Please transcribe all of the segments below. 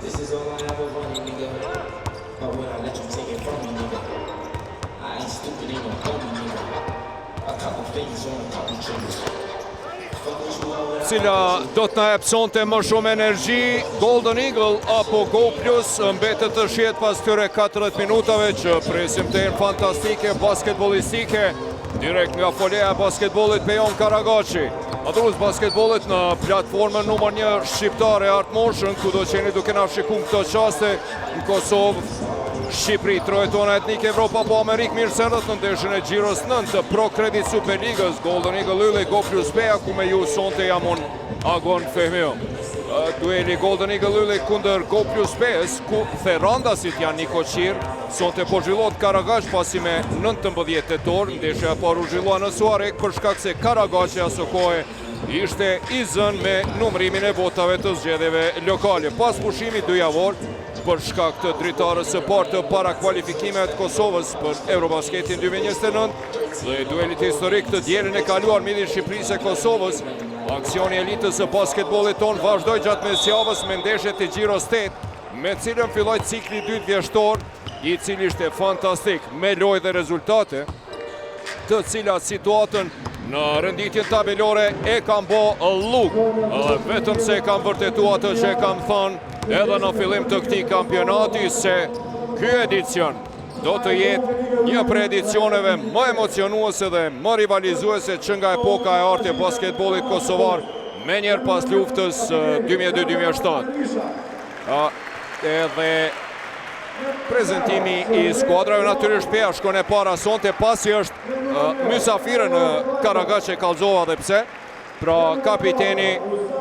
This is all I ever wanted, nigga. But when I let you take it from me, nigga, I ain't stupid, ain't no homie, nigga. A couple fingers on a couple triggers. Cila do të na jep sonte më shumë energji, Golden Eagle apo Go Plus, mbetet të shihet pas këtyre 40 minutave që presim të jenë fantastike, basketbolistike, direkt nga folea e basketbollit Pejon Karagaçi. Adrus basketbollit në platformën numër 1 shqiptare Art Motion, ku do qeni duke na shikuar këto qaste në Kosovë, Shqipëri, trojtona etnike Evropa po Amerikë, mirë se erdhët në ndeshjen e Xhiros 9 të Pro Credit Superligës, Golden Eagle Ylli, Go Plus Beja, ku me ju sonte jam unë Agon Fehmiu. Dueli Golden Eagle Ylli kundër Go Plus Bejës, ku Ferrandasit janë Niko Qir, sonte po zhvillohet Karagaç pasi me 19 tetor, ndeshja e parë u zhvillua në Suarek për shkak se Karagaçi aso kohë ishte i zënë me numërimin e votave të zgjedhjeve lokale. Pas pushimit 2 javor, për shkak të dritarës së parë të para kualifikimet të Kosovës për Eurobasketin 2029 dhe duelit historik të dielën e kaluar midis Shqipërisë e Kosovës, aksioni elitës së basketbollit ton vazhdoi gjatë mesjavës me ndeshjet e Xhiros 8, me cilën filloi cikli 2 vjeshtor, i cili ishte fantastik me lojë dhe rezultate, të cilat situatën në renditjen tabelore e kam bo luk, vetëm se kam vërtetuar atë që e kam thënë edhe në fillim të këtij kampionati, se ky edicion do të jetë një prej edicioneve më emocionuese dhe më rivalizuese që nga epoka e artë e basketbollit kosovar, menjëherë pas luftës 2002-2007. Edhe prezentimi i skuadrave natyrisht Peja shkon e para sonte, pasi është mysafire në Karagaç e kallzova dhe pse. Pra kapiteni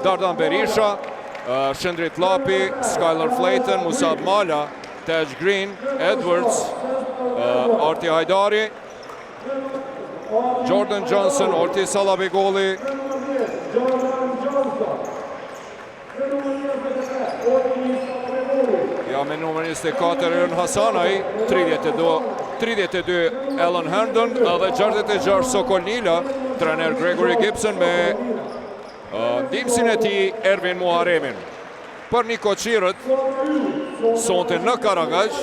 Dardan Berisha, Shëndrit Lapi, Skylar Flayton, Musab Mala, Taj Green, Edwards, Arti Hajdari, Jordan Johnson, Orti Salabegoli, ja me numër 24 Erën Hasanaj, 32 Alan Herndon dhe 66 Sokol Nila, trener Gregory Gibson me ndihmësin e tij Ervin Muharemin. Për Niko Qirët, sonte në Karagaç,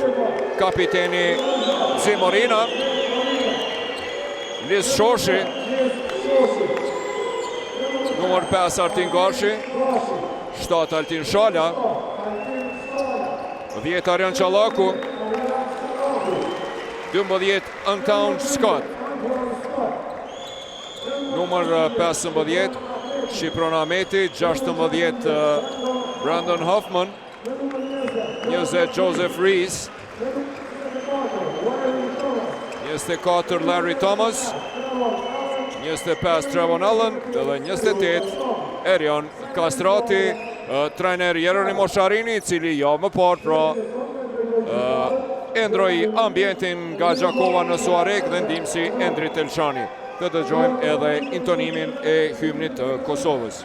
kapiteni Zimorina, Lis Shoshi, numër 5 Artin Gashi, 7 Altin Shala, 10 Arjan Qallaku, 12 Untown Scott, numër 15 Shqipron Ahmeti, 16 Brandon Hoffman, 20 Joseph Rees, 24 Larry Thomas, 25 Trevon Allen dhe 28 Erion Kastrati, trener Jeroni Mosharini, cili javë më parë pra endroi ambientin nga Gjakova në Suarek dhe ndihmësi Endrit Elshani. Të dëgjojmë edhe intonimin e hymnit të Kosovës.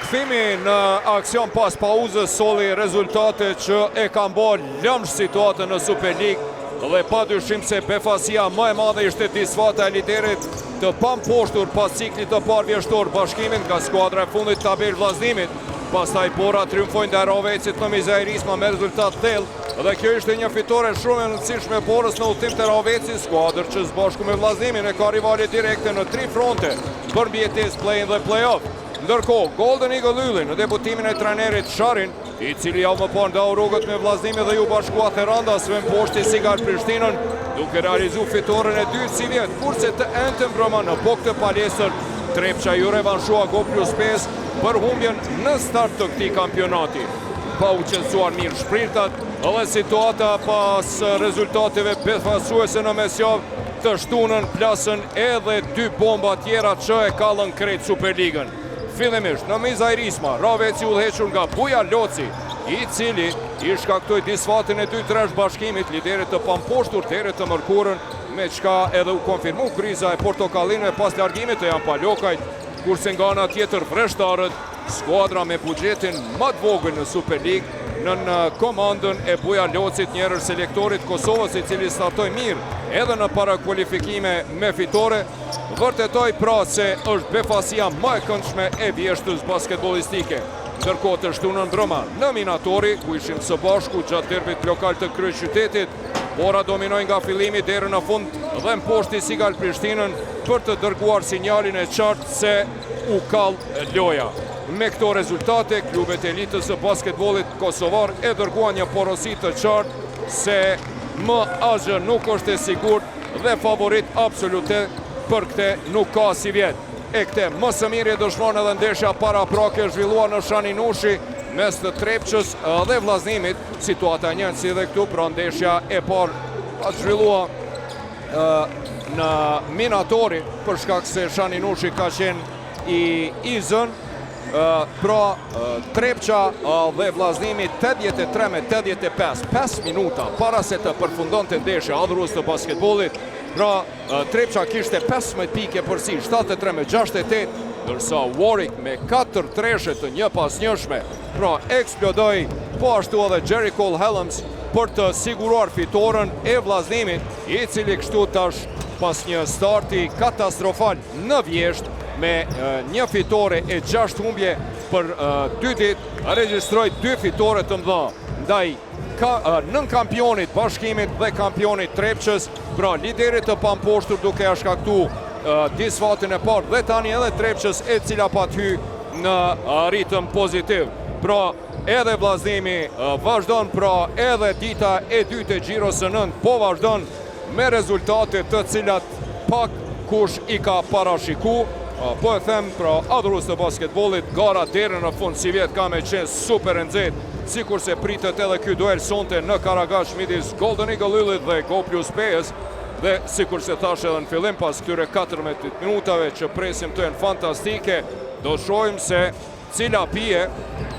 Kthimi në aksion pas pauzës solli rezultate që e kanë bërë lëmsh situatën në Super League dhe padyshim se befasia më e madhe ishte disfata e liderit të pamposhtur pas ciklit të parë vjeshtor, Bashkimin nga skuadra e fundit tabel vllazimit. Pastaj Bora triumfojnë ndaj Rovecit në Mizajrisma me rezultat thellë dhe kjo ishte një fitore shumë e rëndësishme e Borës në udhtim të Rovecit, skuadër që së bashku me vllazimin e ka rivale direkte në 3 fronte për mbijetesë play-in dhe play-off. Ndërkohë, Golden Eagle Ylli në debutimin e trajnerit Sharin, i cili javë më parë ndau rrugët me vllaznimin dhe ju bashkua Therandasve në poshtë Sigal Prishtinën, duke realizu fitoren e dytë si vjetë, kurse të entën brëma në bokë të palesër, Trepça ju revanshua Go+5 për humbjen në start të këtij kampionati. Pa u qetësuar mirë shprirtat, edhe situata pas rezultateve befasuese në mesjavë të shtunën plasën edhe 2 bomba tjera që e kallën krejt Superligën. Fillimisht në Mizajrisma, Raveci udhëhequr nga Buja Loci, i cili i shkaktoi disfatin e 2 tresh bashkimit, liderit të pamposhtur deri të mërkurën, me çka edhe u konfirmu kriza e portokallinëve pas largimit të Jampalokajt, kurse nga ana tjetër vreshtarët, skuadra me buxhetin më të vogël në Superligë, në komandën e Buja Locit, njërër selektorit Kosovës, i cili startoi mirë edhe në parakualifikime me fitore, vërtetoi pra se është befasia më e këndshme e vjeshtës basketbolistike. Ndërkohë të shtunën brëma në Minatori, ku ishim së bashku gjatë derbit lokal të kryeqytetit, Bora dominoi nga fillimi deri në fund dhe mposhti Sigal Prishtinën për të dërguar sinjalin e qartë se u kall loja. Me këto rezultate, klubet e elitës së basketbollit kosovar e dërguan një porosi të qartë se MAZ nuk është e sigurt dhe favorit absolute për këte nuk ka si vjetë. E këte më së miri e dëshmon edhe ndeshja para prake zhvillua në Shaninushi mes të Trepçës dhe vllaznimit. Situata njëjtë si dhe këtu, pra ndeshja e parë zhvillua në Minatori për shkak se Shaninushi ka qenë i zën. Pra Trepça dhe vllaznimi 83-85, 5 minuta para se të përfundonte ndeshja adhurues të basketbollit. Pra Trepça kishte 15 pike përsi, 73-68, ndërsa Warwick me 4 treshe të një pas njëshme, pra eksplodoi, po ashtu edhe Jerry Cole Helms për të siguruar fitoren e vllaznimit, i cili kështu tash pas një starti katastrofal në Vjesht, me një fitore e 6 humbje për 2 ditë, regjistroi 2 fitore të mëdha ndaj nën kampionit bashkimit dhe kampionit Trepçës, pra liderit të pamposhtur duke ja shkaktu disfatin e parë dhe tani edhe Trepçës, e cila pat hy në ritëm pozitiv. Pra edhe vllaznimi vazhdon, pra edhe dita e dytë e xhiros së nënt po vazhdon me rezultate të cilat pak kush i ka parashiku. Po e them, pra adhurues të basketbollit, gara deri në fund si vjet ka me qenë super e nxehtë, sikur se pritet edhe ky duel sonte në Karagach midis Golden Eagle Yllit dhe Go+5, dhe sikur se thash edhe në fillim, pas këtyre 14 minutave që presim të jenë fantastike, do shohim se cila pije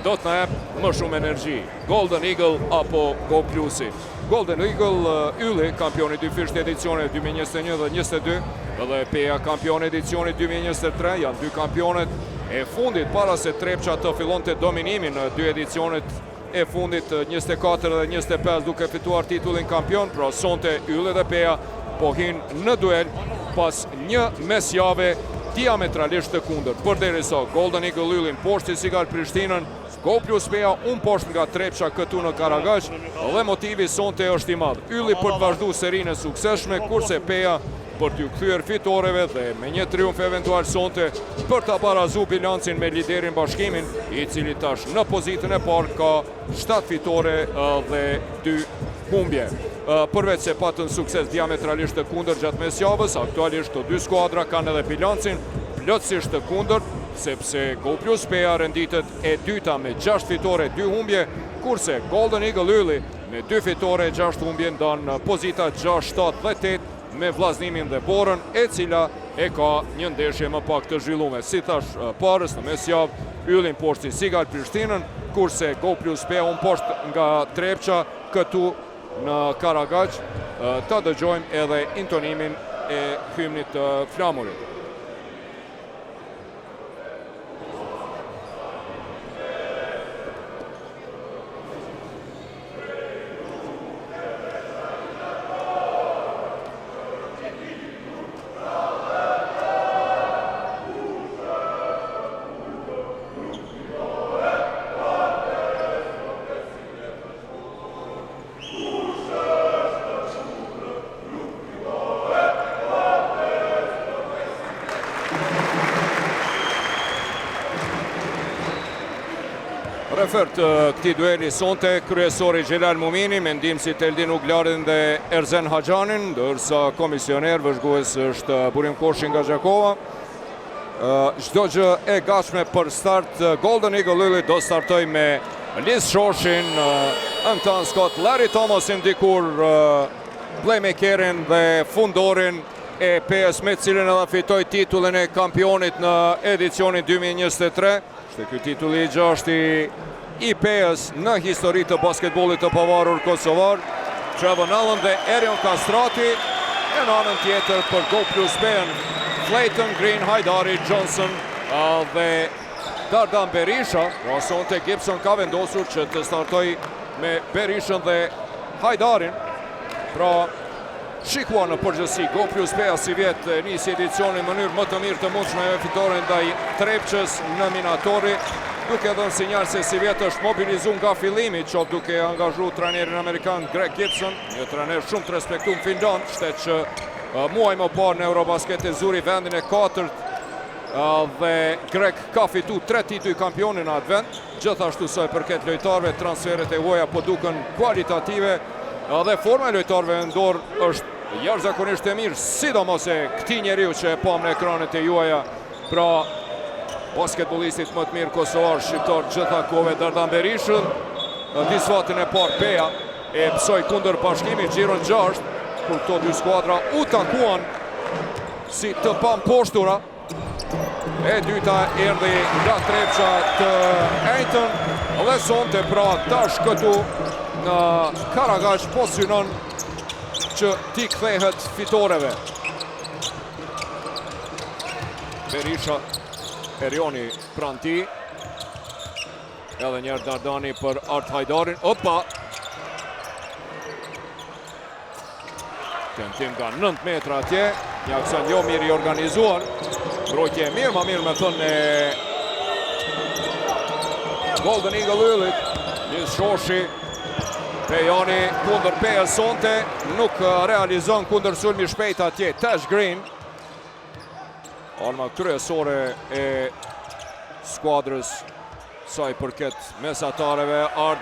do të na jep më shumë energji, Golden Eagle apo Go+i. Golden Eagle Ylli, kampioni dyfisht edicionit 2021 dhe 2022, edhe Peja kampioni edicionit 2023, janë 2 kampionet e fundit para se Trepça të fillonte dominimin në 2 edicionet e fundit 24 dhe 25 duke fituar titullin kampion. Pra sonte Ylli dhe Peja po hinë në duel pas një mesjave diametralisht të kundërt. Përderisa Golden Eagle Ylli poshtë Sigal Prishtinën, Go+Peja unë poshtë nga Trepça këtu në Karagach, dhe motivi sonte është i madh. Ylli për të vazhdu serinë e sukseshme, kurse Peja për t'ju kthyer fitoreve dhe me një triumf eventual sonte për ta barazu bilancin me liderin bashkimin, i cili tash në pozitën e parë ka 7 fitore dhe 2 humbje. Përveç se patën sukses diametralisht të kundërt gjatë mesjavës, aktualisht të 2 skuadra kanë edhe bilancin plotësisht të kundërt, sepse Go+Peja renditet e dyta me 6 fitore, 2 humbje, kurse Golden Eagle Ylli me 2 fitore, 6 humbje ndan pozita 6, 7 dhe 8 me vllaznimin dhe Borën, e cila e ka një ndeshje më pak të zhvilluar. Si thash parës, në mesjavë Yllin poshtë Sigal Prishtinën, kurse Go+Peja unë poshtë nga Trepça këtu në Karagach. Ta dëgjojmë edhe intonimin e hymnit të flamurit. Refer të këtij dueli sonte kryesori Xhelal Mumini, mendimësit Eldin Uglarin dhe Erzen Haxhanin, ndërsa komisioner vëzhgues është Burim Koshi nga Gjakova. Çdo gjë e gatshme për start. Golden Eagle Lulli do startoj me Liz Shoshin, Anton Scott, Larry Thomasin dikur playmakerin dhe fundorin e PS me cilën edhe fitoi titullin e kampionit në edicionin 2023. Ishte ky titulli i gjashti i PS në histori të basketbollit të pavarur kosovar. Trevon Allen dhe Erion Kastrati, e në anën tjetër për Go Plus Ben, Clayton Green, Hajdari Johnson dhe Dardan Berisha. Sonte Gibson ka vendosur që të startoj me Berishën dhe Hajdarin. Pra, shikua në përgjithësi, Go Plus Bea si vjetë nisi edicionin në mënyrë më të mirë të mundshme me fitoren ndaj Trepçës në Minatori, duke dhënë sinjal se si vjetë është mobilizuar nga fillimi, qoftë duke angazhuar trajnerin amerikan Greg Gibson, një trajner shumë të respektuar në Finland, shtet që muaj më parë në Eurobasket e zuri vendin e 4 dhe Greg ka fitu 3 tituj kampionin në atë vend. Gjithashtu sa i përket lojtarëve, transferet e huaja po duken kualitative dhe forma e lojtarëve në dorë është jashtëzakonisht e mirë, sidomos e këtij njeriu që e pam në ekranet e juaja, pra basketbollistit më të mirë kosovar shqiptar gjitha kohëve, Dardan Berishën. Disfatin e parë Peja e psoi kundër Bashkimit xhiron 6, kur këto dy skuadra u takuan si të pamposhtura. E dyta erdhi nga Trepça të Ejton dhe sonte pra tash këtu në Karagaj po synon që ti kthehet fitoreve. Berisha, Erioni pranë tij. Edhe njerë Dardani për Art Hajdarin. Opa! Tentim nga 9 metra atje. Një aksion jo mirë i organizuar. Mbrojtje mirë ma mirë me thënë e Golden Eagle Lullit. Liz Shoshi. Pejani kundër Peja sonte. Nuk realizon kundër sulmi shpejt atje. Tash Green. Arma kryesore e skuadrës sa i përket mesatareve. Art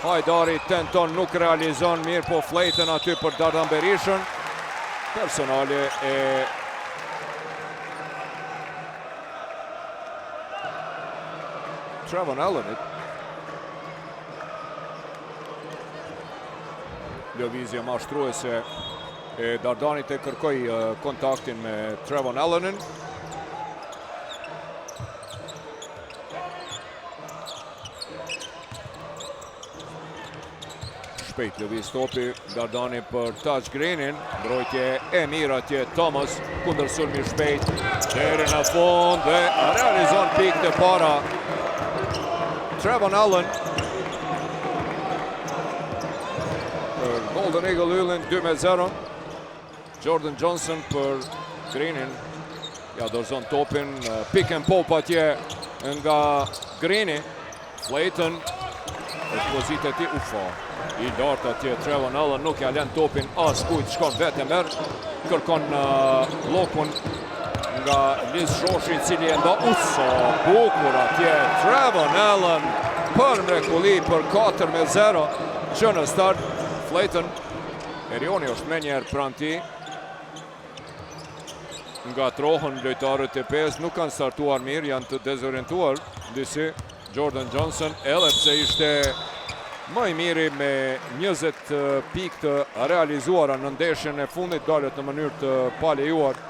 Hajdari tenton, nuk realizon mirë, po flejten aty për Dardan Berishën. Personale e Trevon Allenit. Lëvizje mashtruese e Dardanit e kërkoi kontaktin me Trevon Allenin. Shpejt lëviz topi, Dardani për Tash Greenin, mbrojtje e mirë atje Thomas, kundër sulmi shpejt, deri në fund dhe realizon pikët e para Trevon Allen. Për Golden Eagle Lullin 2-0. Jordan Johnson për Greenin, ja dorëzon topin, pick and pop atje nga Greeni, Clayton, ekspozitet i ufa. I lartë atje Trevon Allen, nuk ja len topin as kujt, shkon vetë merë, kërkon blokun nga Liz Shoshi, cili e nda uso, bukur atje Trevon Allen për mrekulli për 4-0 që në start. Clayton, Erioni është me njerë pranë ti. Nga trohën lojtarët e PES nuk kanë startuar mirë, janë të dezorientuar disi. Jordan Johnson, edhe pse ishte më i miri me 20 pikë të realizuara në ndeshjen e fundit, dalet në mënyrë të palejuar.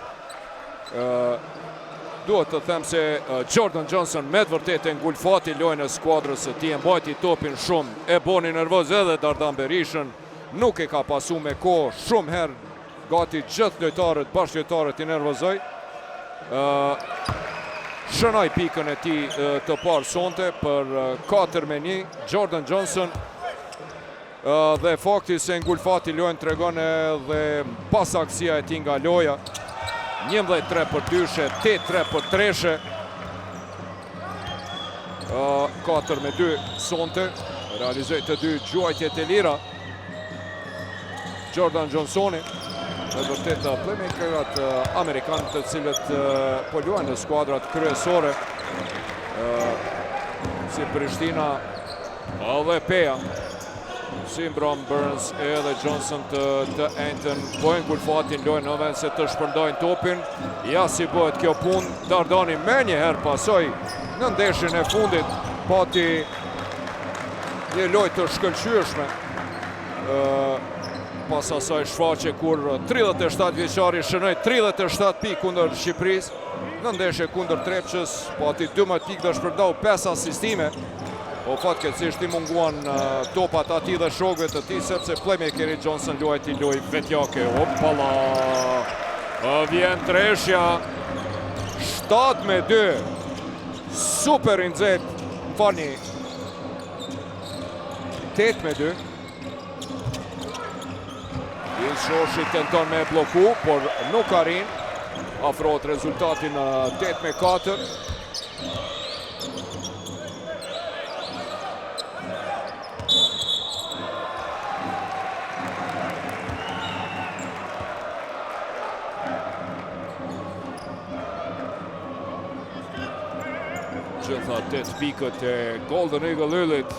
Duhet të them se Jordan Johnson me të vërtet e ngulfati lojën e skuadrës së tij, mbajti topin shumë, e boni nervoz edhe Dardan Berishën, nuk e ka pasu me kohë shumë herë, gati gjithë lojtarët, bashkëlojtarët i nervozoi. Shënoi pikën e tij të parë sonte për 4-1. Jordan Johnson dhe fakti se ngulfati lojën tregon edhe pasaksia e tij nga loja. 11-3 për dyshe, 8-3 për treshe. 4-2 sonte, realizoi të dy gjuajtjet e lira Jordan Johnsoni, me vërtet playmakerat amerikanë të cilët po luajnë në skuadrat kryesore, si Prishtina dhe Peja. Si mbron Burns edhe Johnson të Anton, bojnë kulfatin, lojnë në vend se të shpërndajnë topin. Ja si bëhet kjo punë, Dardani me njëherë pasoj në ndeshjen e fundit, pati një lojë të shkëlqyeshme. Pas asaj shfaqe kur 37 vjeçari shënoi 37 pikë kundër Shqipërisë. Në ndeshje kundër Trepçës, pati 12 pikë dhe shpërndau 5 asistime. Po fatkeqësisht i munguan topat atij dhe shokëve të tij, sepse playmakeri Johnson luajti lojë vetjake. Opala! Vjen treshja 7-2. Super i nxehtë, falni. 8-2. Shoshi tenton me bloku, por nuk arrin. Afrohet rezultatin 8-4. Gjitha 8 pikët e Golden Eagle Ylit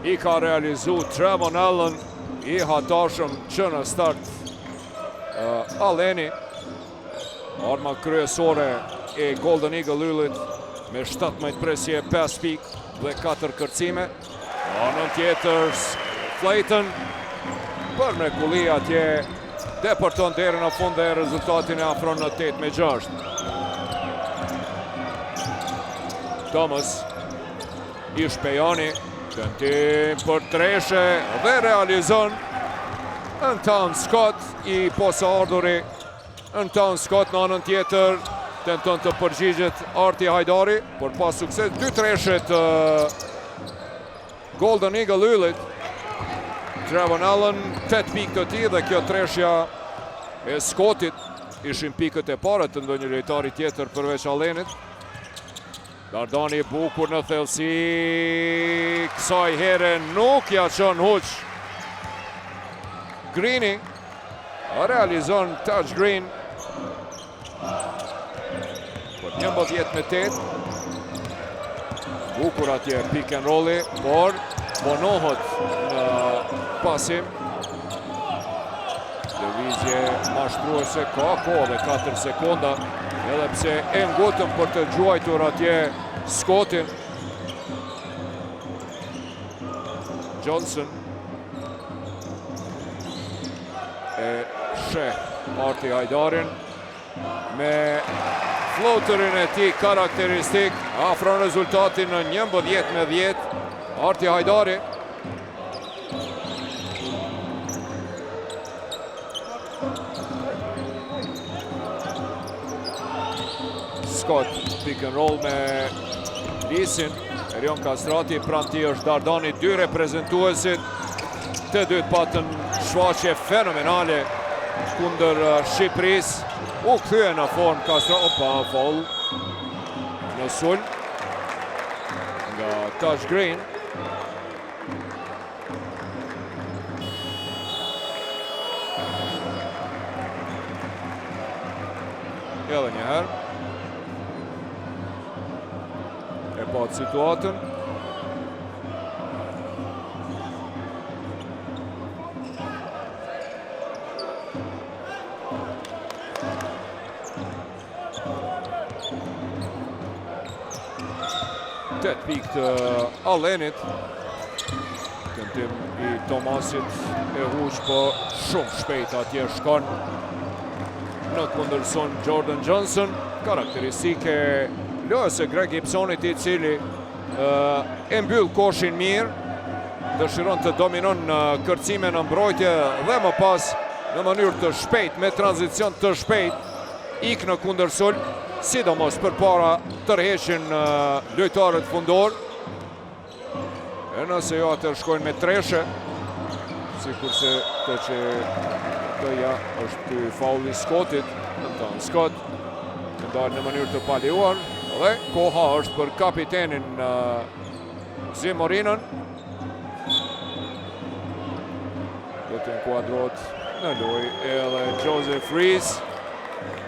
i ka realizu Trevon Allen, i hatashëm që në start Aleni, arma kryesore e Golden Eagle Ylit me 17 presje, 5 pikë dhe 4 kërcime. Anën tjetër Clayton për mrekulli atje depërton deri në fund dhe rezultatin e afron në 8-6. Thomas Ishpejani, tentim për treshe dhe realizon. Anton Scott i posa ardhuri. Anton Scott në anën tjetër tenton të përgjigjet Arti Hajdari, por pas sukses 2 treshet Golden Eagle Ylit. Trevon Allen 8 pikë të tij dhe kjo treshja e Scottit ishin pikët e para të ndonjë lojtari tjetër përveç Allenit. Dardani bukur në thellësi, kësaj here nuk ja çon huq. Greeni realizon touch green për 11-8. Bukur atje pick and rolli, por bonohet në pasim. Lëvizje mashtruese, ka kohë dhe 4 sekonda, edhe pse e ngutëm për të gjuajtur atje Scottin. Johnson e sheh Arti Hajdarin me floaterin e tij karakteristik, afron rezultatin në 11-10. Arti Hajdari Scott pick and roll me Lisin. Erion Kastrati, pranë tij është Dardani, 2 reprezentuesit. Të dytë patën shfaqje fenomenale kundër Shqipërisë. U kthye në formë Kastrati, opa, foul në sul nga touch green. Edhe një herë e pat situatën. Tet pikë të Allenit. Tentim i Tomasit e huq, po shumë shpejt atje shkon. Në kundërson Jordan Johnson, karakteristike lojës e Greg Gibsonit, i cili e mbyll koshin mirë, dëshiron të dominon në kërcime në mbrojtje dhe më pas në mënyrë të shpejt, me tranzicion të shpejt, ik në kundërsul, sidomos përpara tërheqin lojtarët fundor. E nëse jo atër shkojnë me treshe, sikurse të që këja është ky faulli Scottit, Anton Scott, të ndarë në mënyrë të paliuar, dhe koha është për kapitenin Zimorinën. Do të inkuadrohet në lojë edhe Joseph Rees.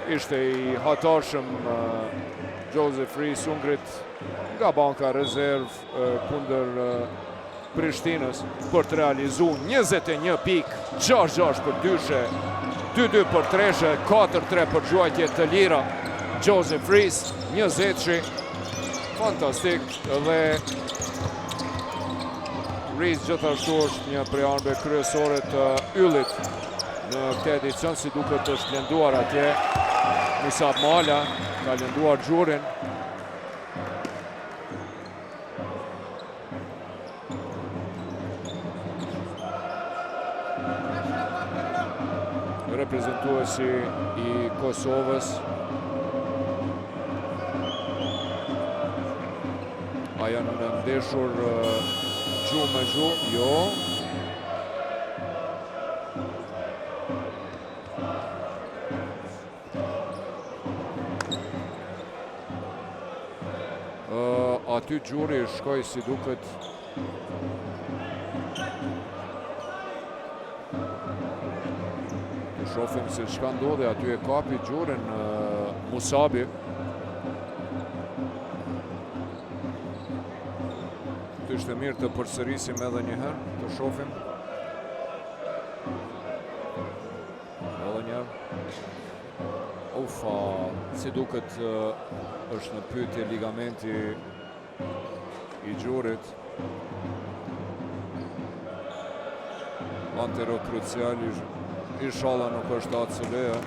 Ishte i hatashëm Joseph Rees, Ungrit nga banka rezerv kundër Prishtinës për të realizu 21 pik, 6-6 për dyshe, 2-2 për treshe, 4-3 për gjuajtje të lira. Joseph Rees, 20 fantastik dhe Rees gjithashtu është një prej anëve kryesore të yllit në këtë edicion, si duket është lënduar atje. Musab Mala ka lënduar xhurin. Reprezentuesi i Kosovës. A janë ndeshur gjuhë me gjuhë? Jo. Aty gjuri shkoj si duket shofim se çka ndodhi, aty e kapi gjurin Musabi. Të ishte mirë të përsërisim edhe një herë, të shofim. Edhe një herë. Ufa, si duket është në pyetje ligamenti i gjurit. Anterokrucial, inshallah nuk është ACL-ja.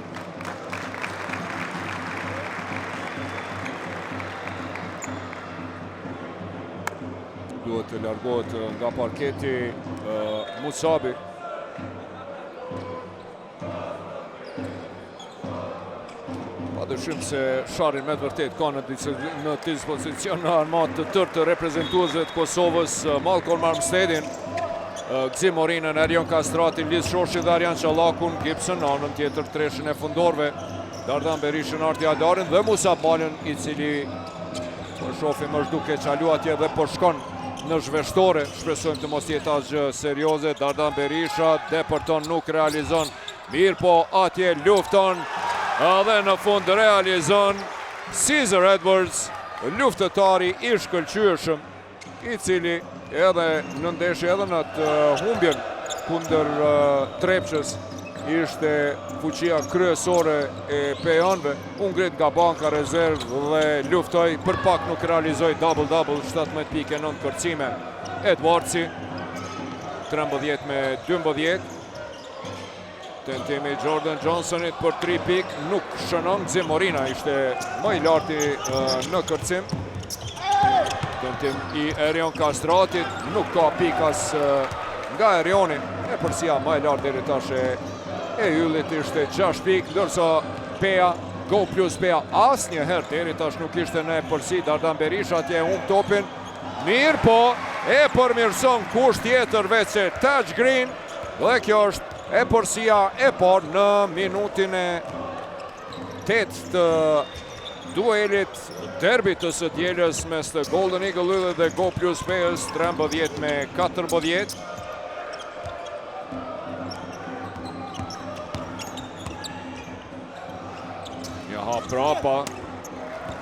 Duhet të largohet nga parketi Musabi. Padyshim se Sharri me të vërtet ka në dispozicion në armat të tërë të reprezentuesve të Kosovës, Malcolm Armsteadin, Gzim Morinën, Erion Kastrati, Liz Shoshi dhe Arjan Qallakun, Gibson, anën tjetër treshin e fundorve, Dardan Berishën, Arti Adarin dhe Musab Malën, i cili për shofim është duke qalu atje dhe po shkon në zhveshtore. Shpresojmë të mos jetë asgjë serioze. Dardan Berisha, Depërton nuk realizon mirë, po atje lufton dhe në fund realizon Caesar Edwards, luftëtari i shkëlqyeshëm, i cili edhe në ndeshje edhe në të humbjen kundër Trepçës ishte fuqia kryesore e pejonëve. Ungrit nga banka rezerv dhe luftoi, për pak nuk realizoi double-double, 17 pike, 9 kërcime. Edwardsi 13-12. Tentimi Jordan Johnsonit për 3 pik, nuk shënon. Gzim Morina ishte më i larti në kërcim. Tentim i Erion Kastratit, nuk ka pikas nga Erioni. E përsia më e lartë deri tash e yllit ishte 6 pik, ndërsa Pea, Go plus Pea, asnjëherë deri tash nuk ishte në përsi. Dardan Berisha atje humb topin. Mirë, po e përmirëson kush tjetër veç se Taj Green, dhe kjo është e përsia e parë në minutin e 8 të duelit derbit të së dielës mes të Golden Eagle yllit dhe Go plus Peas, 13-14. Një hap prapa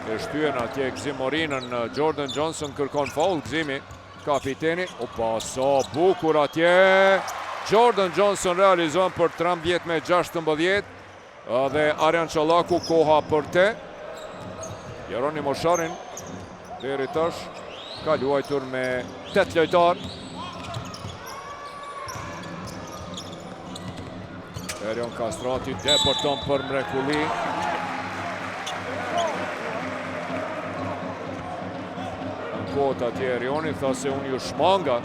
e shtyen atje Gzim Morinën. Jordan Johnson kërkon faul, Gzimi, kapiteni. Opa, sa bukur atje. Jordan Johnson realizon për 13-16 dhe Arjan Qallaku koha për te. Jeronimo Sharin deri tash ka luajtur me 8 lojtar. Erion Kastrati Depërton për mrekulli. Në kohët atje Erioni tha se unë ju shmanga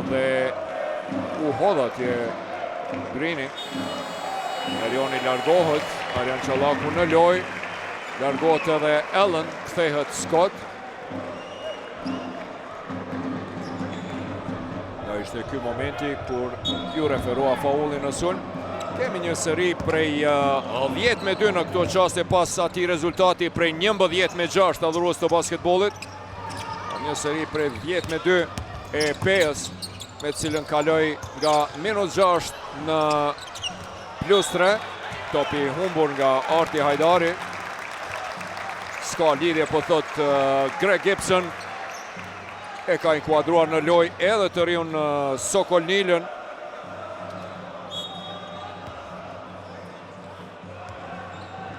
dhe u hodha atje Grini. Erioni largohet, Arjan Qallaku në loj, largohet edhe Ellen, kthehet Scott. Nga ishte ky momenti kur ju referua faulin në sulm. Kemi një seri prej 10-2 në këto qaste pas ati rezultati prej 11-6 adhurues të basketbollit. Një seri prej 10-2 e Peas, me cilën kaloi nga -6 në +3. Topi humbur nga Arti Hajdari. Ska lidhje, po thot Greg Gibson. E ka inkuadruar në loj edhe të riun Sokol Nilën.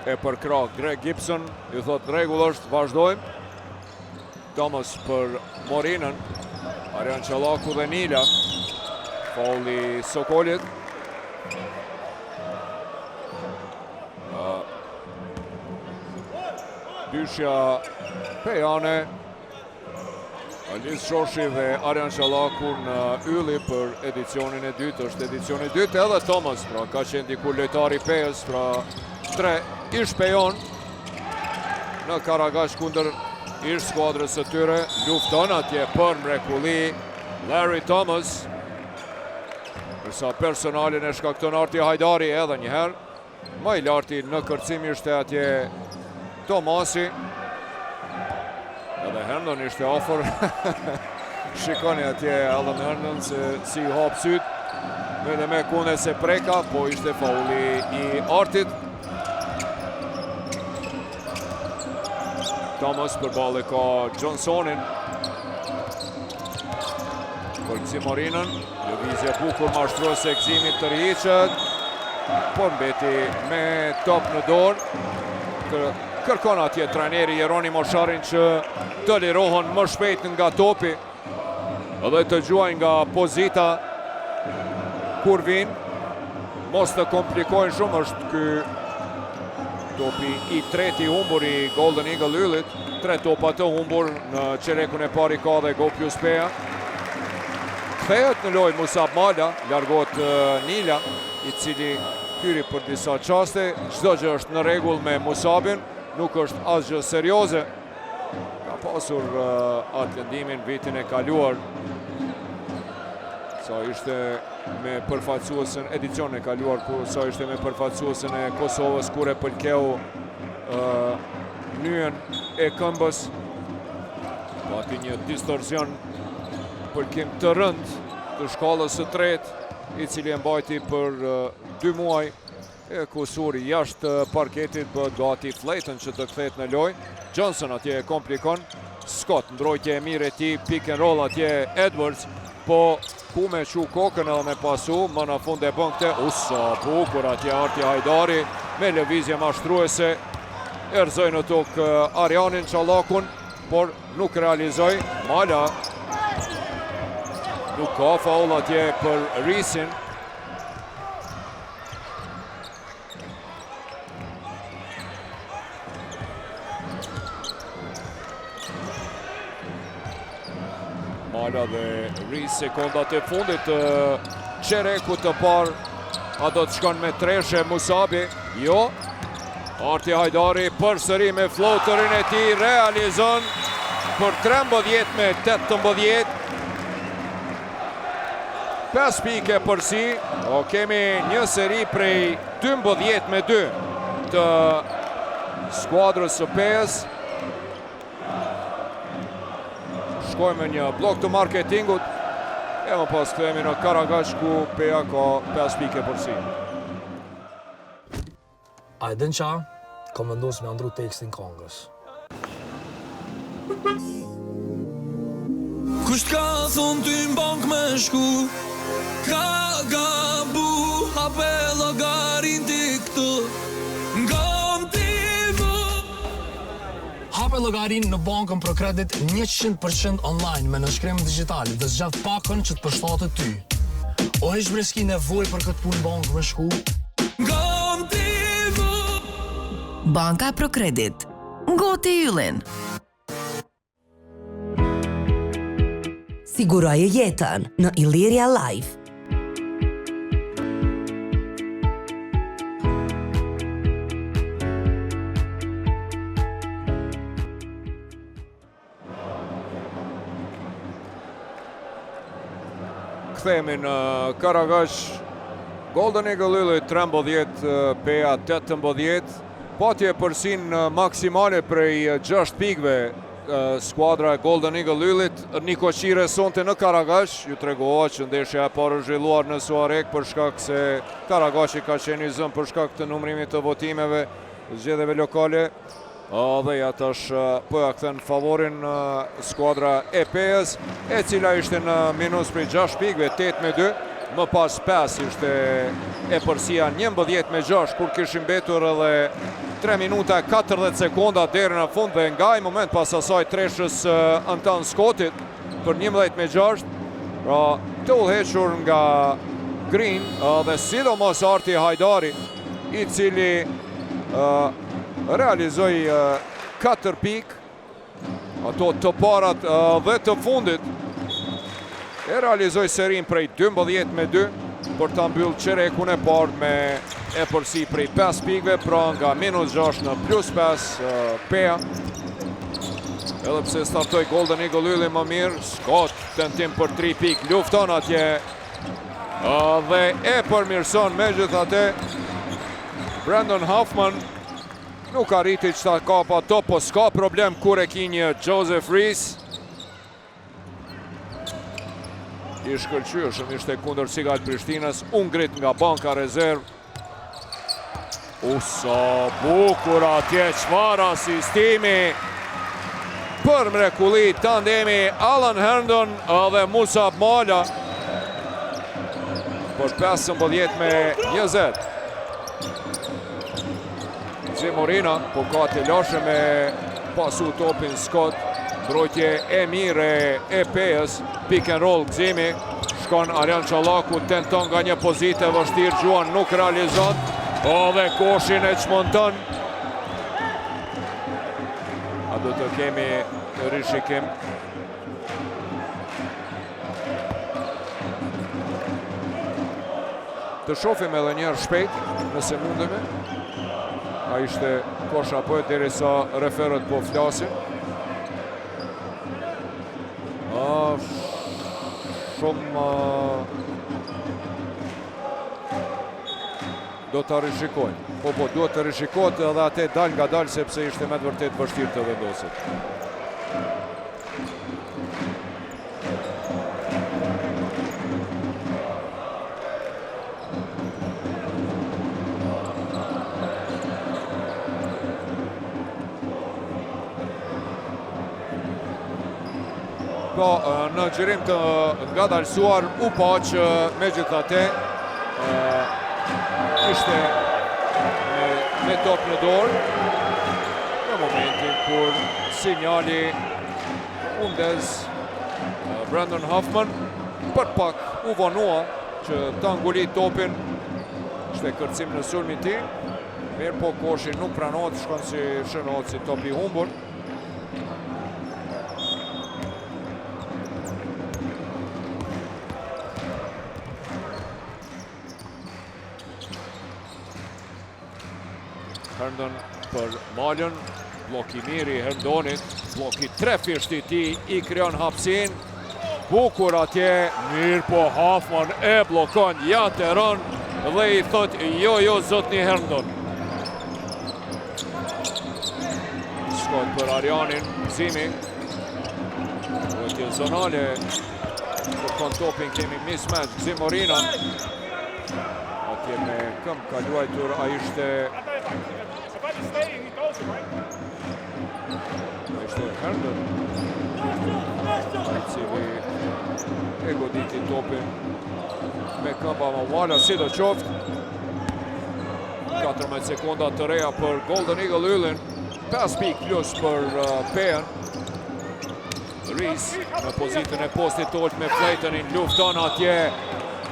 E përkra Greg Gibson, ju thot rregull është, vazhdojmë. Thomas për Morinën, Arjan Qallaku dhe Nila. Fauli Sokolit. Dyshja Pejane, Alis Shoshi dhe Arjan Qallaku në ylli për edicionin e dytë. Është edicioni dytë edhe Thomas, pra ka qenë diku lojtari Pejës, pra 3 ish Pejon në Karagash kundër ish skuadrës së tyre. Lufton atje për mrekulli Larry Thomas. Përsa personalin e shkakton Arti Hajdari edhe njëherë. Më i larti në kërcim ishte atje Tomasi. Edhe Herndon ishte afër. Shikoni atje Alan Herndon se si hap syt. Me kune se preka, po ishte fauli i Artit. Thomas për balë ka Johnsonin. Përgësi Morinën. Lëvizje bukur mashtrues e gëzimit të rriqet. Por mbeti me top në dorë. Kërkon atje trajneri Jeroni Mosharin që të lirohen më shpejt nga topi edhe të gjuaj nga pozita kur vinë. Mos të komplikojnë shumë, është ky topi i treti humbur i Golden Eagle yllit. 3 topa të humbur në qerekun e pari ka dhe Gopius Peja. Kthehet në lojë Musab Mala, largohet Nila, i cili hyri për disa qaste. Çdo gjë është në rregull me Musabin. Nuk është asgjë serioze. Ka pasur atë lëndimin vitin e kaluar. Sa ishte me përfaqësuesën edicion e kaluar, sa ishte me përfaqësuesën e Kosovës kur e pëlkeu nyjen e këmbës. Pati një distorsion pëlkim të rënd të shkallës së tretë, i cili e mbajti për 2 muaj. E kusuri jashtë parketit bëhet gati Flayton që të kthehet në lojë. Johnson atje e komplikon. Scott ndrojtje e mirë e tij, pick and roll atje Edwards, po ku me çu kokën edhe me pasu, më në fund e bën këtë. Sa bukur atje Arti Hajdari me lëvizje mashtruese. Erzoi në tokë Arjanin Qallakun, por nuk realizoi. Mala nuk ka faul atje për Risin. Mala dhe Ris sekondat e fundit të qereku të parë. A do të shkon me treshe Musabi? Jo. Arti Hajdari përsëri me floterin e tij realizon për 13 me 18. 5 pike për si. O kemi një seri prej 12 me 2 të skuadrës së Pejës. Shkojmë një blok të marketingut. E më pas kthehemi në Karagash ku Peja ka 5 pike për si. A e din qa, ka vendosur me andru tekstin këngës. Kusht ka thonë ty m'bank me shku, ka gabu, hape llogarin ti këtu, ngam ti mu. Hape llogarin në bankën ProCredit 100% online me nënshkrim digital dhe zgjat pakën që të përshtatet ty. O ish breski nevoj për këtë punë bankë me shku? Ngam ti mu. Banka ProCredit. Ngoti yllin. Siguroje jetën në Illyria Life. Kthehemi në Karagash. Golden Eagle ylli 13, Peja 18. Patje përsin maksimale prej 6 pikëve skuadra e Golden Eagle yllit. Niko Qire sonte në Karagash. Ju tregoha që ndeshja e parë zhvilluar në Suarek për shkak se Karagashi ka qenë i zënë për shkak të numrimit të votimeve, zgjedhjeve lokale. Dhe ja tash po ja kthen favorin skuadra e PES, e cila ishte në minus prej 6 pikëve, 8-2, më pas 5 ishte e përsia 11-6, kur kishin mbetur edhe 3 minuta 40 sekonda deri në fund, dhe nga i moment pas asaj treshës Antan Scottit për 11-6, pra të udhëhequr nga Green dhe sidomos Arti Hajdari, i cili realizoi 4 pikë, ato të parat dhe të fundit, e realizoi serin prej 12-2 për ta mbyllë çerekun e parë me e përsi prej 5 pikëve, pra nga -6 në +5 PEA. Edhe pse startoi Golden Eagle Ylli më mirë, Scott tentim për 3 pikë, lufton atje dhe e përmirëson megjithatë. Brandon Huffman nuk arriti që ta kap ato, po s'ka problem kur e ki një Joseph Rees. I shkëlqyeshëm ishte kundër Sigal Prishtinës, unë ngrit nga banka rezerv. Sa bukur atje, çfarë asistimi për mrekulli tandemi Alan Herndon dhe Musab Mala për 15-20. Zemorina, po ka të lashe me pasu topin Scott, mbrojtje e mire e PES, pick and roll Gzimi, shkon Arjan Qallaku, tenton nga një pozitë e vështirë, Gjuan nuk realizon, dhe koshin e çmonton. A do të kemi rishikim. Të shofim edhe njerë shpejt, nëse mundemi. A ishte kosha po e derisa referët po flasin. Shumë do të rishikojnë. Po, duhet të rishikojnë edhe atë dal nga dal, sepse ishte me të vërtet vështirë të vendosit. Në gjirim të ngadalësuar u pa që megjithatë ishte me top në dorë në momentin kur sinjali Undez Brandon Huffman për pak u vonua që ta ngulit topin. Ishte kërcim në sulmin ti, mirë po koshi nuk pranohet, shkon si shënohet si topi humbur. Herndon për Malën, bloki miri Herndonit, bloki trefishti ti i kryon hapsin, bukur atje, mirë po Huffman e blokon, ja të rën dhe i thot jo zotni Herndon. Scott për Arjanin, Zimi, vëtje zonale, për kontopin kemi mismatch, Zimorina, atje me këm kaluajtur a ishte Herndon, i cili e goditi topin me këmba më vala, si do qoftë. 14 sekonda të reja për Golden Eagle Yllin, 5 pikë plus për PEN. Rees në pozitën e postit tolt me Flaytonin, lufton atje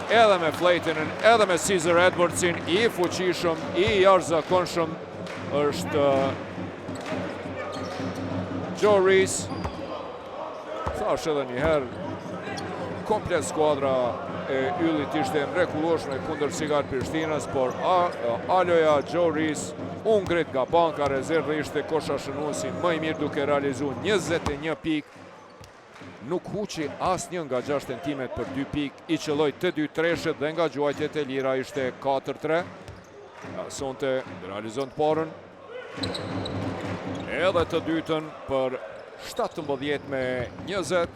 edhe me Flaytonin, edhe me Caesar Edwardsin, i fuqishëm, i jashtëzakonshëm është Joe Rees. Thash edhe njëherë, komplet skuadra e Yllit ishte mrekullueshme kundër Sigal Prishtinës, por aloja Joe Rees unë ngrit nga banka rezervë, ishte kosha shënuesi më i mirë duke realizuar 21 pikë. Nuk huqi asnjë nga 6 tentimet për 2 pikë, i qelloi të 2 treshet dhe nga gjuajtjet e lira ishte 4-3. Sonte realizon të parën, edhe të dytën për 17-20.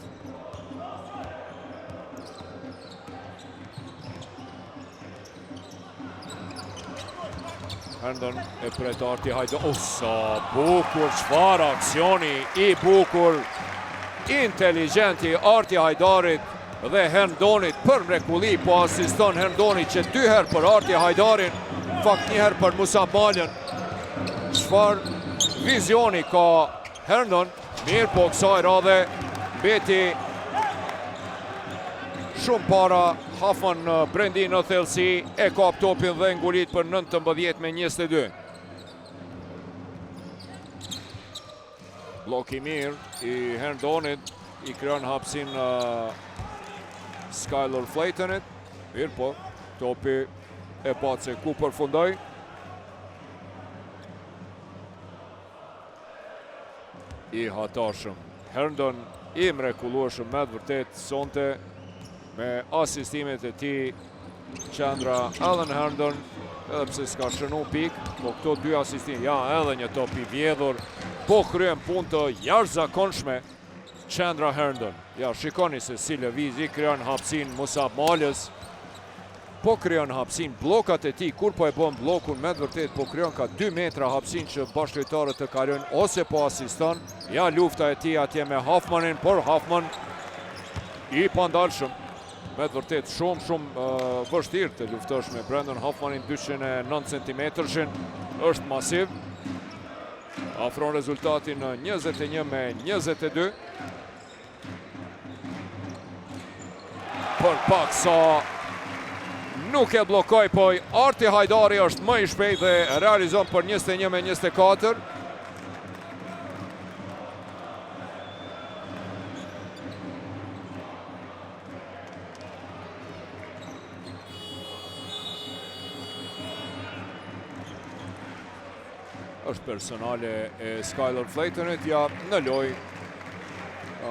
Herndon e pret Arti Hajdari. Sa bukur, çfarë aksioni I bukur, inteligjent I Arti Hajdarit dhe Herndonit për mrekulli, po asiston Herndoni që 2 herë për Arti Hajdarin, fakt 1 herë për Musab Malën. Çfarë vizioni ka Herndon, mirë po kësaj radhe beti shumë para. Hafman brendi në thellësi e kap topin dhe ngulit për 19-22. Blok I mirë I Herndonit I kryon hapsin Skylar Flaytonit. Mirë po, topi e pat se ku përfundoj. I hatashëm. Herndon I mrekullueshëm me vërtet sonte me asistimet e tij qendra Alan Herndon, edhe pse s'ka shënu pik, po këto 2 asistime, ja edhe një top I vjedhur, po kryen punë të jashtëzakonshme qendra Herndon. Ja shikoni se si lëviz I krijon hapsin Musab Malës, po krijon hapsin blokat e tij, kur po e bën bllokun me vërtet po krijon ka 2 metra hapsin që bashkëtarët të kalojnë ose po asiston. Ja lufta e tij atje me Hafmanin, por Hafman I pandalshëm. Me të vërtet shumë vështirë të luftosh me Brandon Hafmanin, 209 cm, është masiv. Afron rezultatin në 21-22. Për pak sa nuk e blokoj, po Arti Hajdari është më I shpejt dhe realizon për 21-24. Është personale e Skylar Flaytonit, ja në loj.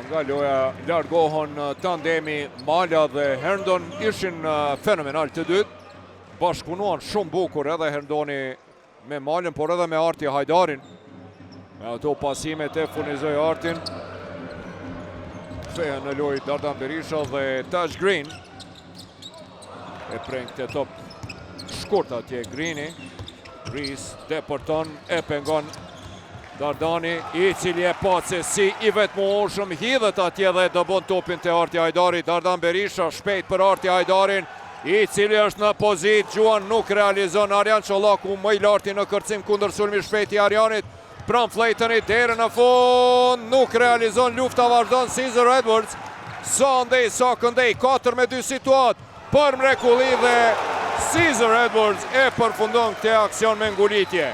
Nga loja largohon tandemi Mala dhe Herndon, ishin fenomenal të dytë. Bashkëpunuan shumë bukur edhe Herndoni me Malën, por edhe me Arti Hajdarin. Me ato pasimet e furnizoi Artin. Kthehen në loj Dardan Berisha dhe Taj Green. E pren këtë top shkurt atje Greeni. Rees depërton, e pengon Dardani, I cili e pa se si I vetmuoshëm hidhet atje dhe do bën topin te Arti Hajdari. Dardan Berisha shpejt për Arti Hajdarin, I cili është në pozit, Gjuan nuk realizon. Arjan Çollaku më I larti në kërcim kundër sulmi shpejt I Arjanit. Pran Flaytonit deri në fund, nuk realizon, lufta vazhdon. Caesar Edwards, sa ndej, sa këndej, 4-2 situat për mrekulli dhe Caesar Edwards e përfundon këtë aksion me ngulitje.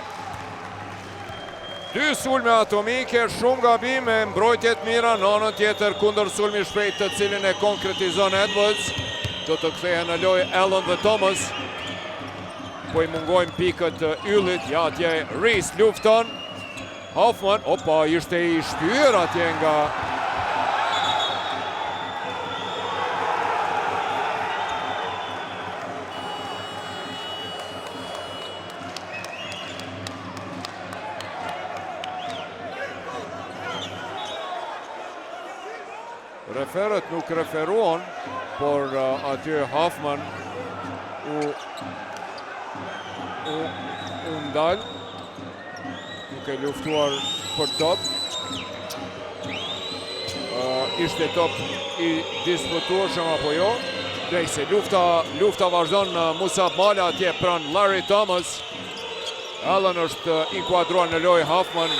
2 sulme atomike, shumë gabime, mbrojtjet mira në anën tjetër kundër sulmi shpejt të cilin e konkretizon Edwards. Do të kthehen në lojë Allen dhe Thomas. Po I mungojnë pikët yllit, ja atje Rees lufton. Hoffman, opa, ishte I shpyer atje nga referët nuk referuan, por aty Hafman u ndal, nuk e luftuar për top. Ishte top I disputueshëm apo jo? Drejse, lufta vazhdon Musab Mala atje pran Larry Thomas. Allen është inkuadruar në lojë Hafman.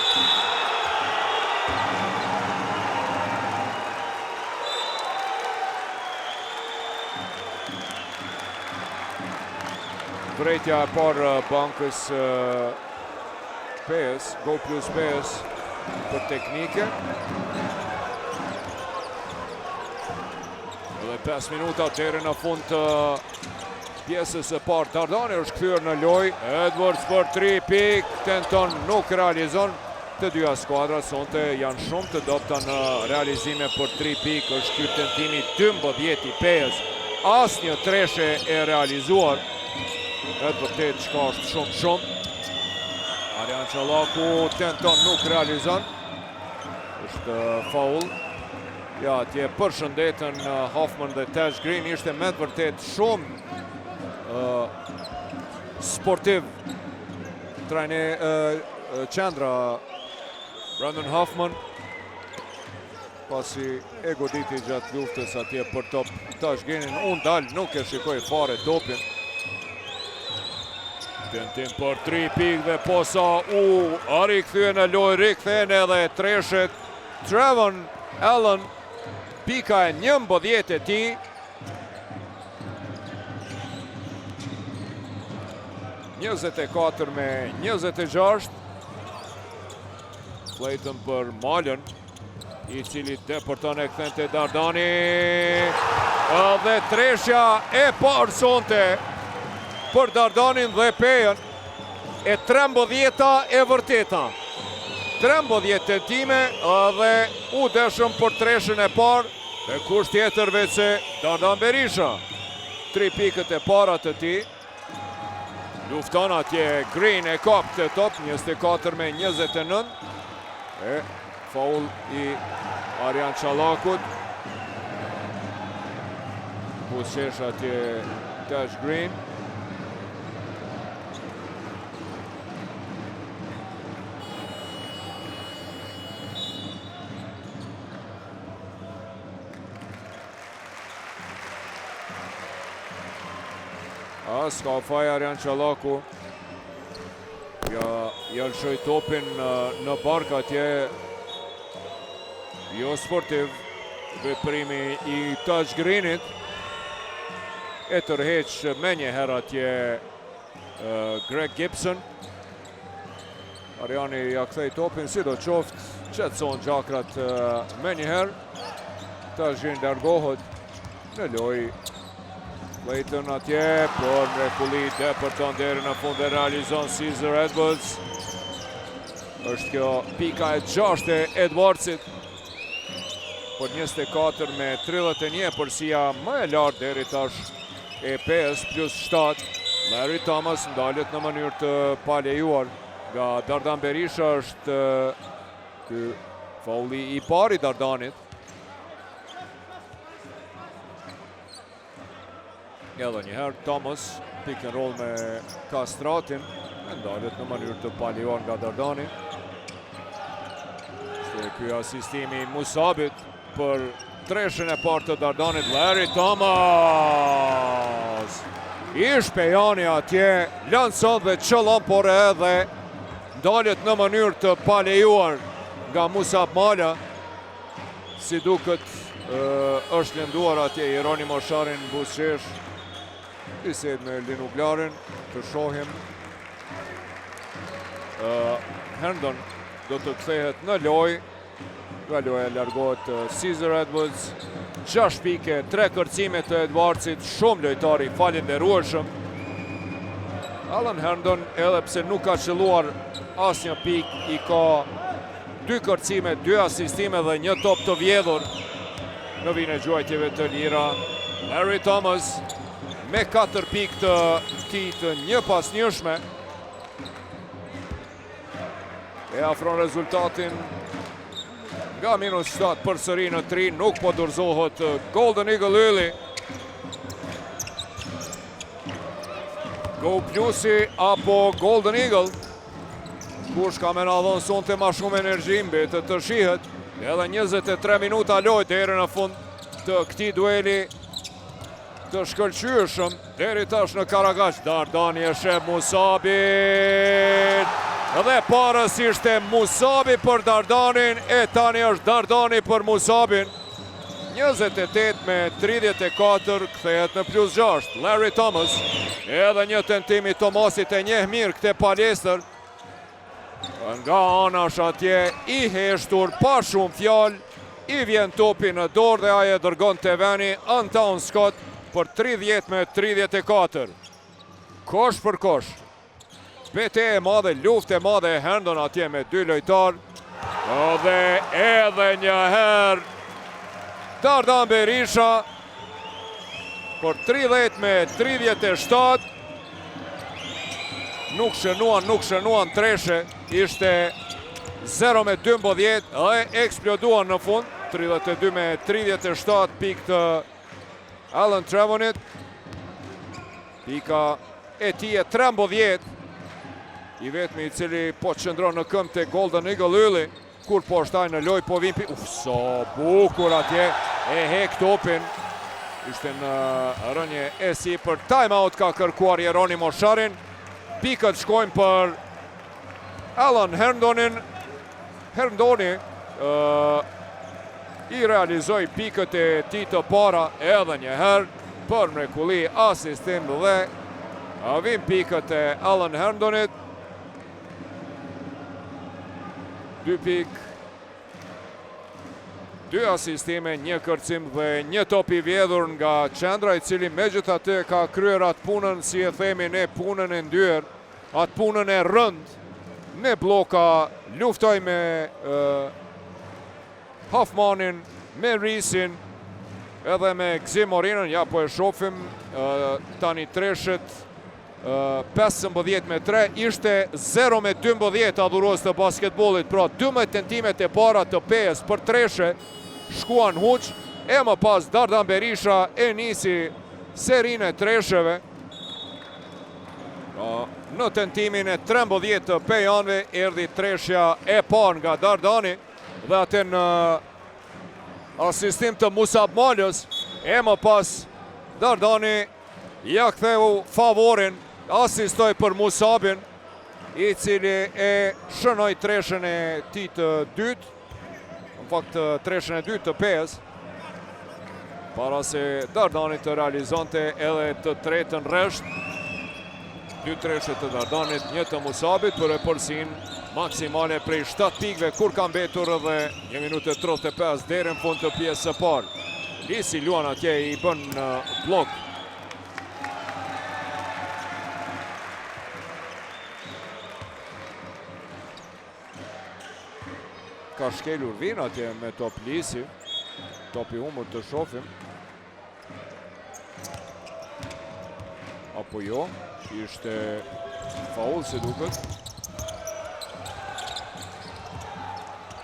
Drejtja e parë bankës PS, Go Plus PS për teknike. Edhe 5 minuta deri në fund të pjesës së parë. Dardani është kthyer në lojë. Edwards për 3 pik, tenton, nuk realizon. Të dyja skuadra sonte janë shumë të dobta në realizime për 3 pik. Është ky tentimi 12 I PS. Asnjë treshe e realizuar. E vërtet çka është shumë. Arjan Çollaku tenton, nuk realizon. Është faul. Ja, atje përshëndetën Hafman dhe Taj Green, ishte me të vërtet shumë sportiv qendra Brandon Hoffman, pasi e goditi gjatë luftës atje për top Tashgenin. Unë dalë nuk e shikoj fare topin. Tentim për 3 pikë dhe posa rikthye në lojë, rikthyen edhe treshet Trevon Allen, pika e 11 e tij. (24-26). Clayton për Malën, i cili depërton e kthen te Dardani. Dhe treshja e parë sonte për Dardanin dhe Pejën, e 13 e vërteta. 13 tentime dhe u deshëm për treshën e parë, dhe kush tjetër veç se Dardan Berisha. 3 pikët e para të tij. Lufton atje Green, e kap të top, 24-29. E faul i Arjan Çallakut. Buzëqesh atje Tash Green. Ska faj Arjan Çallaku. Ja lëshoj topin në bark atje. Jo sportiv. Veprimi i Tash Greenit. E tërheq me njëherë atje Greg Gibson. Arjani ja kthej topin, si do qoftë, qetëson gjakrat me njëherë. Tash Green largohet në lojë. Clayton atje, por mrekulli depërton deri në fund e realizon Caesar Edwards. Është kjo pika e 6 e Edwardsit. Por 24-31 përsia më e lartë deri tash e 5+7. Larry Thomas ndalet në mënyrë të palejuar nga Dardan Berisha. Është ky fauli i parë i Dardanit. Edhe njëherë Thomas, pick and roll me Kastratin, ndalet në mënyrë të palejuar nga Dardani. Ky asistimi Musabit për treshën e parë të Dardanit. Larry Thomas i shpejani atje, lanson dhe qëllon, por edhe ndalet në mënyrë të palejuar nga Musab Mala. Si duket është lënduar atje Ironi Mosharin Buzëqesh. Bisedë me Eldin Uglarin, të shohim. Herndon do të kthehet në lojë. Nga loja largohet Caesar Edwards. 6 pike, 3 kërcime të Edwardsit, shumë lojtari falenderueshëm. Alan Herndon, edhe pse nuk ka qelluar asnjë pikë, i ka 2 kërcime, 2 asistime dhe 1 top të vjedhur në vijën e gjuajtjeve të lira. Larry Thomas me 4 pikë të tij të një pasnjëshme. E afron rezultatin nga -7 përsëri në 3, nuk po dorëzohet Golden Eagle Yli. Go Plusi apo Golden Eagle? Kush ka me na dhënë sonte ma shumë energji, mbetet të shihet. Edhe 23 minuta lojë deri në fund të këtij dueli të shkëlqyeshëm deri tash në Karagaq. Dardani e sheh Musabin. Dhe parësisht e Musabi për Dardanin, e tani është Dardani për Musabin. 28-34, kthehet në +6. Larry Thomas, edhe një tentim i Thomasit, e njeh mirë këtë palestër. Nga anash atje, i heshtur, pa shumë fjalë, i vjen topi në dorë dhe aje dërgon të veni Anton Scott për 30-34. Kosh për kosh. Bete e madhe, luft e madhe e Herndon atje me 2 lojtar. Dhe edhe një herë Dardan Berisha për 30-37. Nuk shënuan treshe, ishte 0-12 dhe eksploduan në fund. 32-37 pikë të Alan Trevonit. Pika e tij e 13. i vetmi i cili po qëndron në këmbë të Golden Eagle Ylli, kur po shtaj në loj po vimpi, sa bukur atje, e hek topin, ishte në rënje e si për time-out ka kërkuar Jeronimo Sharin, pikët shkojnë për Alan Herndoni, i realizoi pikët e tij të para edhe një herë për mrekulli asistim dhe vim pikët e Alan Herndonit. 2 pik, 2 asistime, 1 kërcim dhe 1 top i vjedhur nga qendra, i cili megjithatë ka kryer atë punën, si e themi ne, punën e ndyer, atë punën e rënd, me bloka, luftoj me Hoffmanin, me Risin, edhe me Gzim Morinën. Ja po e shofim tani treshët 15-3, ishte 0-12 adhurues të basketbolit, pra 12 tentimet e para të Pejes për treshe shkuan huq, e më pas Dardan Berisha e nisi serin e tresheve. Në tentimin e 13 të Pejanve erdhi treshja e par nga Dardani dhe atë në asistim të Musab Malës, e më pas Dardani ja ktheu favorin, asistoj për Musabin, i cili e shënoi treshën e tij të dytë, në fakt treshën e dytë të Pejes, para se Dardani të realizonte edhe të tretën rresht. 2 treshe të Dardanit, 1 të Musabit për e përsin maksimale prej 7 pikve kur ka mbetur edhe 1 minutë 35 deri në fund të pjesës së parë. Lisi luan atje, i bën blok. Ka shkelur vin atje me top Lisi, top i humur të shofim. Apo jo, ishte faul se duket.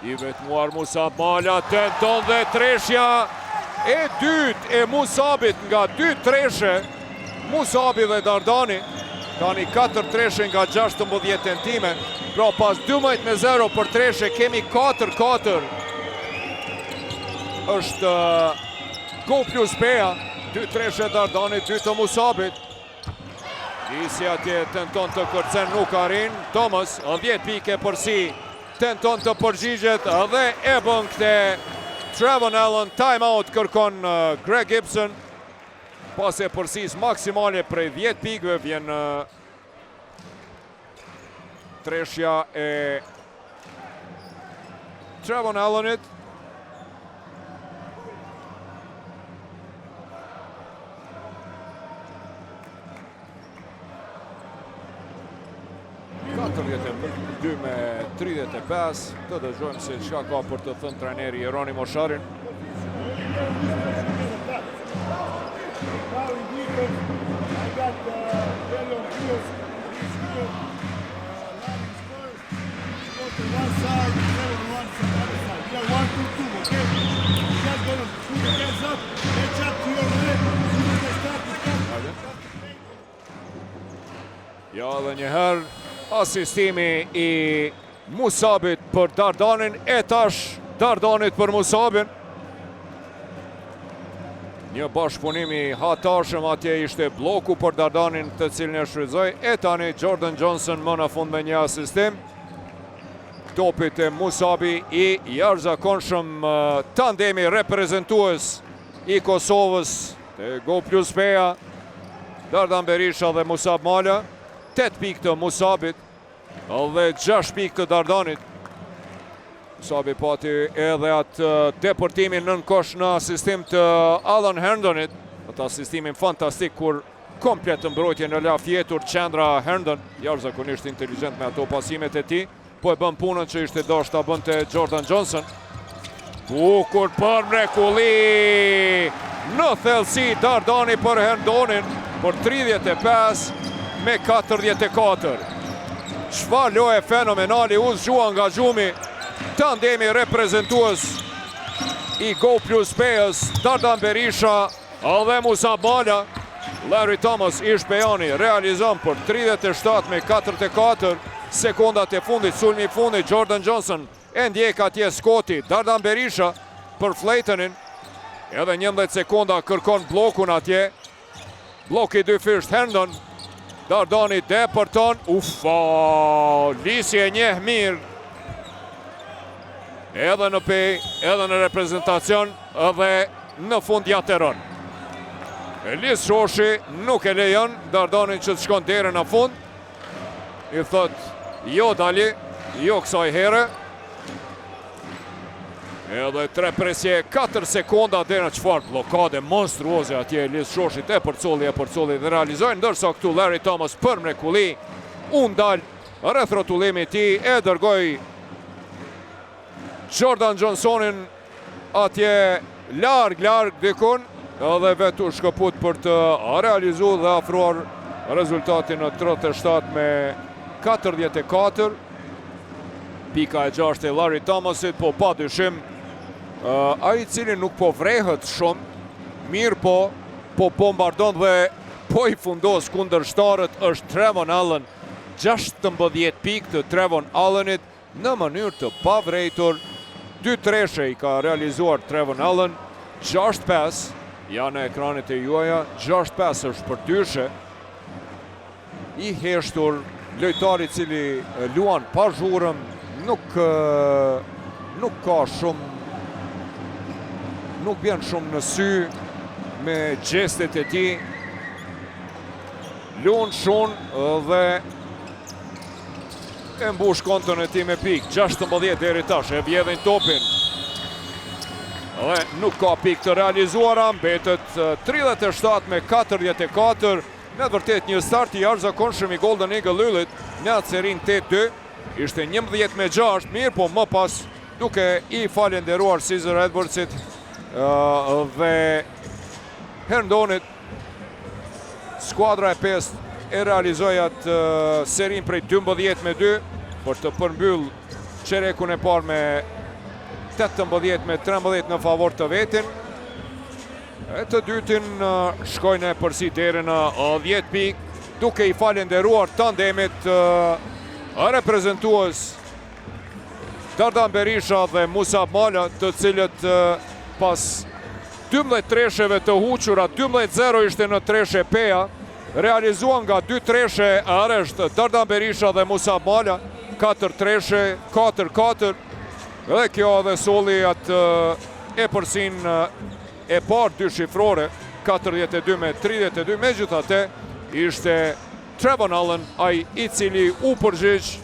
I vetmuar Musab Mala, tenton dhe treshja e dytë e Musabit nga 2 treshe. Musabi dhe Dardani tani 4 treshe nga 16 tentime, pra pas 12-0 për treshe kemi 4-4. Është go plus Peja, 2 treshe Dardani, 2 të Musabit. Lisi atje tenton të kërcen, nuk arrin. Thomas, 10 pike për si, tenton të përgjigjet dhe e bën këte Trevon Allen. Time-out kërkon Greg Gibson. Pas e përsis maksimale prej 10 pikve vjen treshja e Trevon Allenit. Me 35, të dëgjojmë se çka ka për të thënë trajneri Jeronimo Sharin. Ja, dhe njëherë asistimi i Musabit për Dardanin, e tash Dardanit për Musabin. Një bashkëpunimi hatashëm, atje ishte bloku për Dardanin të cilin e shfrytëzoi, e tani Jordan Johnson më në fund me një asistim. Topit e Musabi, i jashtëzakonshëm tandemi reprezentues i Kosovës te Go Plus Peja, Dardan Berisha dhe Musab Mala. 8 pikë të Musabit dhe 6 pikë të Dardanit. Musabi pati edhe atë deportimin nën kosh në asistim të Alan Herndonit, atë asistimin fantastik kur komplet të mbrojtje në laf jetur qendra Herndon, jashtëzakonisht inteligjent me ato pasimet e tij, po e bën punën që ishte dashur ta bënte Jordan Johnson. Bukur për mrekulli në thellësi Dardani për Herndonin për 35 me 44. Çfarë loje fenomenali u zgjua nga gjumi tandemi reprezentues i Go Plus Pejas, Dardan Berisha dhe Musab Mala. Larry Thomas ish Pejani realizon për 37 me 44. sekondat e fundit, sulmi i fundit, Jordan Johnson e ndjek atje Skoti, Dardan Berisha për Flaytonin, edhe 11 sekonda kërkon blokun atje, bloki 2 fisht Herndon, Dardani depërton, Lisi e njeh mirë, edhe në pej, edhe në reprezentacion, edhe në fund jateron. Elis Shoshi nuk e lejon Dardanin që të shkon deri në fund, i thot, jo dali, jo kësaj here, edhe 3 presje, 4 sekonda dhe në qëfar blokade monstruoze atje Elis Shoshi e përcolli dhe realizojnë, ndërsa këtu Larry Thomas për mrekulli, unë dal rreth rrotullimit ti e dërgoj Jordan Johnsonin atje larg dikun, edhe vetu shkëput për të realizu dhe afruar rezultatin në 37 me 44. Pika e 6 e Larry Thomasit, po pa dyshim, ai cili nuk po vrehet shumë, mirë po bombardon dhe po i fundos kundër shtarët është Trevon Allen, 16 pikë të Trevon Allenit në mënyrë të pavrejtur. 2 treshe i ka realizuar Trevon Allen, 6-5, janë e ekranit e juaja, 6-5 është për dyshe, i heshtur, lojtari cili luan pa zhurëm, nuk ka shumë, nuk bjen shumë në sy me gjestet e ti, luan shumë dhe e mbush kontën e ti me pik, 16 deri tash, e vjedhin topin. Dhe nuk ka pik të realizuara, mbetet 37 me 44, me vërtet një start i jashtëzakonshëm i Golden Eagle Lullit, në atë serin 8-2, ishte 11 me 6, mirë po më pas, duke i falenderuar Cesar Edwardsit dhe Herndonit, skuadra e 5 e realizoi atë serin prej 12 me 2 për të përmbyll çerekun e parë me 18 me 13 në favor të vetin. E të dytin shkojnë përsi deri në 10 pikë, duke i falenderuar tandemit reprezentues Dardan Berisha dhe Musab Mala, të cilët pas 12 tresheve të huqura, 12-0 ishte në treshe Peja, realizuan nga 2 treshe aresht Dardan Berisha dhe Musab Mala, 4 treshe, 4-4, dhe kjo edhe soli atë e përsin e parë 2 shifrore, 42 me 32, me gjithate ishte Trevon Allen, ai i cili u përgjigj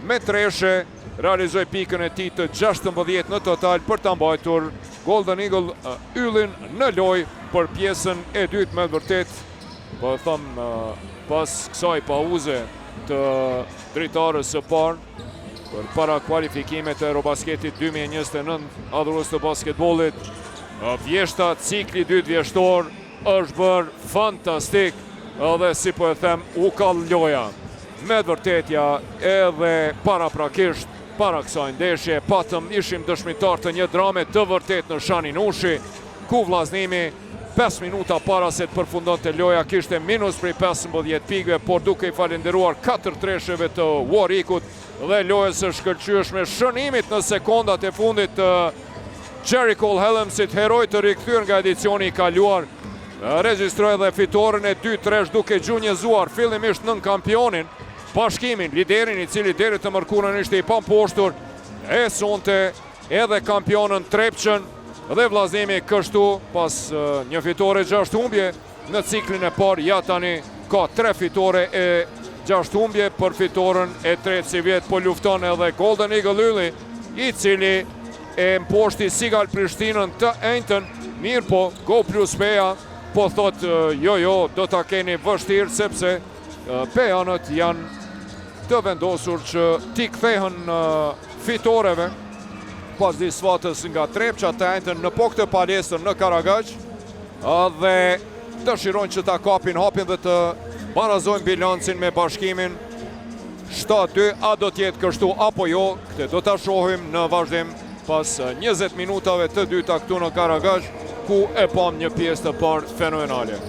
me treshe, realizoi pikën e tij të 16 në total për ta mbajtur Golden Eagle yllin në lojë për pjesën e dytë. Me vërtet, po e them, pas kësaj pauze të dritarës së parë për para kualifikimet e Eurobasketit 2029, adhurues të basketbollit, vjeshta cikli 2 vjeshtor është bërë fantastik, edhe si po e them, u kall loja. Me vërtetja edhe paraprakisht, para kësaj ndeshje, patëm ishim dëshmitar të një drame të vërtet në Shanin Ushi, ku vllaznimi 5 minuta para se të përfundon të loja kishte minus prej 15 pikëve, por duke i falenderuar 4 tresheve të Warwickut dhe lojës së shkëlqyeshme shënimit në sekondat e fundit të Jerry Cole Hellemsit, heroj të rikthyer nga edicioni i kaluar, regjistroi dhe fitoren e 2 tresh duke gjunjëzuar fillimisht nën kampionin, Bashkimin, liderin i cili deri të mërkurën ishte i pamposhtur, e sonte edhe kampionën Trepçën dhe vllaznimi kështu pas një fitore 6 humbje në ciklin e parë, ja tani ka 3 fitore e 6 humbje për fitoren e 3 si vjet, po lufton edhe Golden Eagle Ylli, i cili e mposhti Sigal Prishtinën të enjtën, mirë po, Go Plus Peja, po thot jo, do ta keni vështirë sepse pejanët janë të vendosur që t'i kthehen fitoreve pas di sfatës nga Trepça të enjtën në po këtë palestër në Karagaj, dhe dëshirojnë që ta kapin hapin dhe të barazojnë bilancin me Bashkimin 7-2, a do t'jetë kështu apo jo, këtë do t'a shohim në vazhdim pas 20 minutave të dyta këtu në Karagaj, ku e pam një pjesë të parë fenomenale.